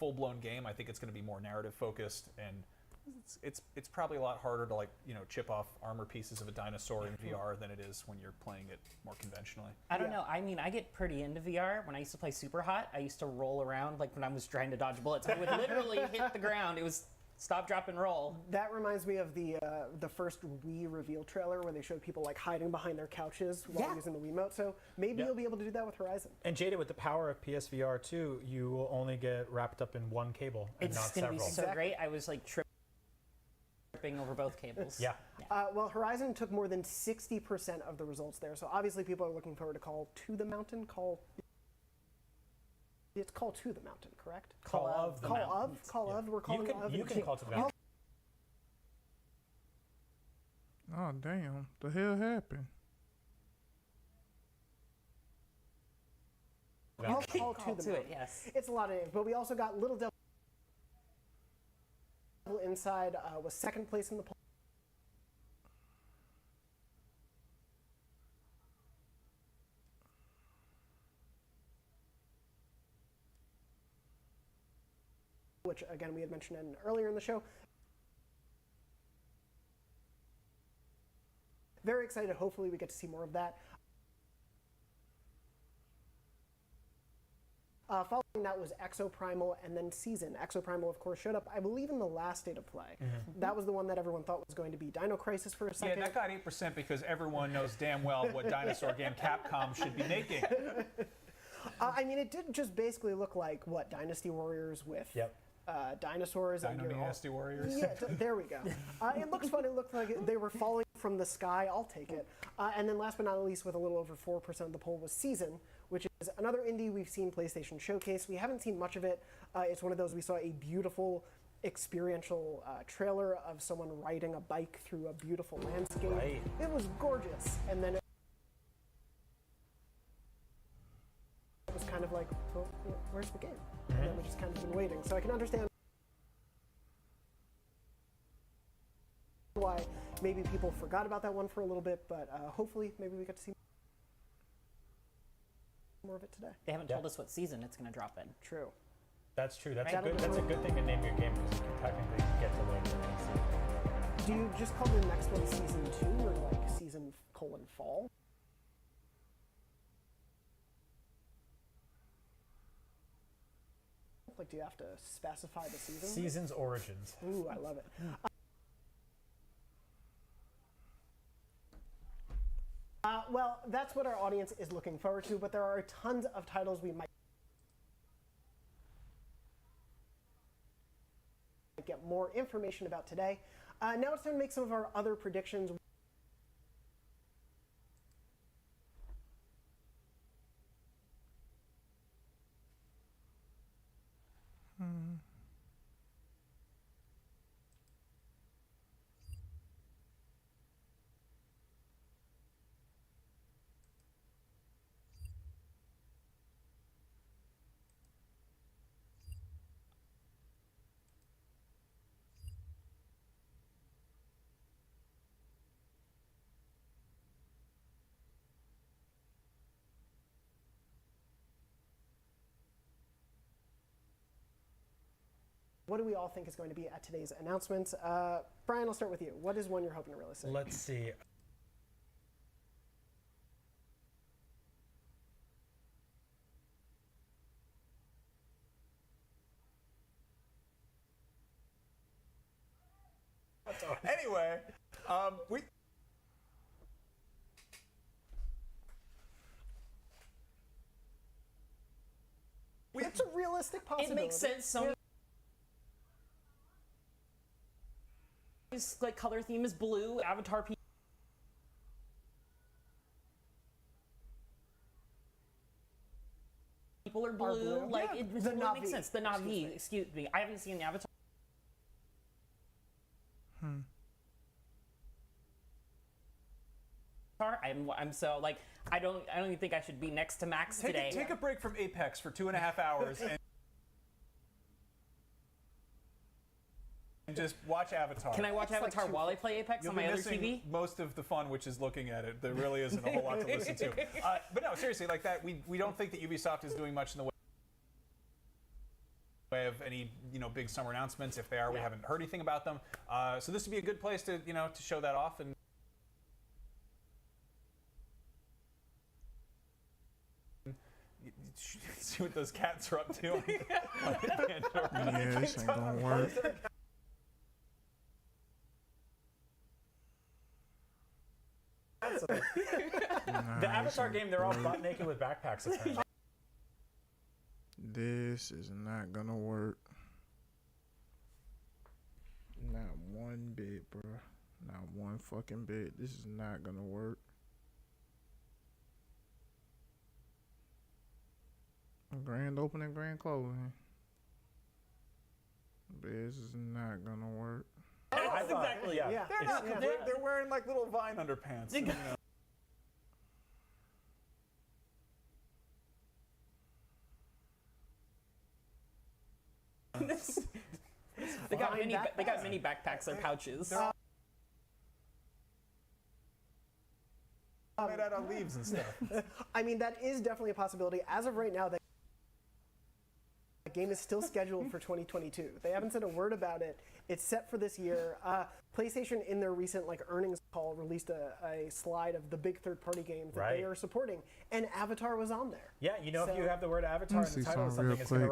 full-blown game. I think it's going to be more narrative-focused, and it's probably a lot harder to, like, you know, chip off armor pieces of a dinosaur in VR than it is when you're playing it more conventionally. I don't know. I mean, I get pretty into VR. When I used to play Super Hot, I used to roll around, like when I was trying to dodge bullets. I would literally hit the ground. It was stop, drop, and roll. That reminds me of the first Wii reveal trailer where they showed people like hiding behind their couches while using the Wiimote. So maybe you'll be able to do that with Horizon. And Jada, with the power of PSVR 2, you will only get wrapped up in one cable and not It's going to several. be so great. I was like tripping over both cables. Yeah. Well, Horizon took more than 60% of the results there. So obviously people are looking forward to Call to the Mountain. It's Call to the Mountain, correct? Call of the Mountain. Call of. We're calling it of. You can call to the mountain. Oh, damn. The hell happened? Call to the Mountain. Yes. It's a lot of names, but we also got Little Devil Inside was second place in the poll. Which, again, we had mentioned earlier in the show. Very excited. Hopefully we get to see more of that. Following that was Exoprimal and then Season. Exoprimal, of course, showed up, I believe, in the last State of Play. That was the one that everyone thought was going to be Dino Crisis for a second. Yeah, that got 8% because everyone knows damn well what dinosaur game Capcom should be making. I mean, it did just basically look like, what, Dynasty Warriors with dinosaurs. Dino Dynasty Warriors. Yeah, there we go. It looks fun. It looked like they were falling from the sky. I'll take it. And then last but not least, with a little over 4% of the poll, was Season, which is another indie we've seen PlayStation showcase. We haven't seen much of it. It's one of those we saw a beautiful experiential trailer of someone riding a bike through a beautiful landscape. Right. It was gorgeous. And then it was kind of like, well, where's the game? And then we just kind of been waiting. So I can understand why maybe people forgot about that one for a little bit, but hopefully maybe we get to see more of it today. They haven't told us what season it's going to drop in. True. That's true. That's a good thing to name your game because you can technically get to later in season. Do you just call the next one Season 2 or like Season : Fall? Like, do you have to specify the season? Season's origins. Ooh, I love it. Well, that's what our audience is looking forward to, but there are tons of titles we might get more information about today. Now it's time to make some of our other predictions. What do we all think is going to be at today's announcements? Brian, I'll start with you. What is one you're hoping to really see? Let's see. Anyway, it's a realistic possibility. It makes sense. Sony's like color theme is blue. Avatar people are blue. Like Yeah. it The totally Na'vi. makes sense. The Na'vi, excuse me. I haven't seen the Avatar. I'm so like I don't even think I should be next to Max today. take a break from Apex for 2.5 hours and just watch Avatar. Can I watch Avatar like while I play Apex You'll on my be other missing TV? most of the fun, which is looking at it. There really isn't a whole lot to listen to. But no, seriously, like that, we don't think that Ubisoft is doing much in the way way of any big summer announcements. If they are, we haven't heard anything about them. So this would be a good place to to show that off and. See what those cats are up to. Yeah, this ain't gonna work. The Avatar game, they're all butt naked with backpacks. Apparently. This is not gonna work. Not one bit, bro. Not one fucking bit. This is not gonna work. Grand opening, grand closing. This is not gonna work. That's exactly, yeah. They're wearing like little Vine underpants. They got mini backpacks or pouches. Made out of leaves and stuff. I mean, that is definitely a possibility. As of right now, the game is still scheduled for 2022. They haven't said a word about it. It's set for this year. PlayStation, in their recent earnings call, released a slide of the big third-party games that they are supporting, and Avatar was on there. Yeah, if you have the word Avatar in the title of see something something, real it's going to quick.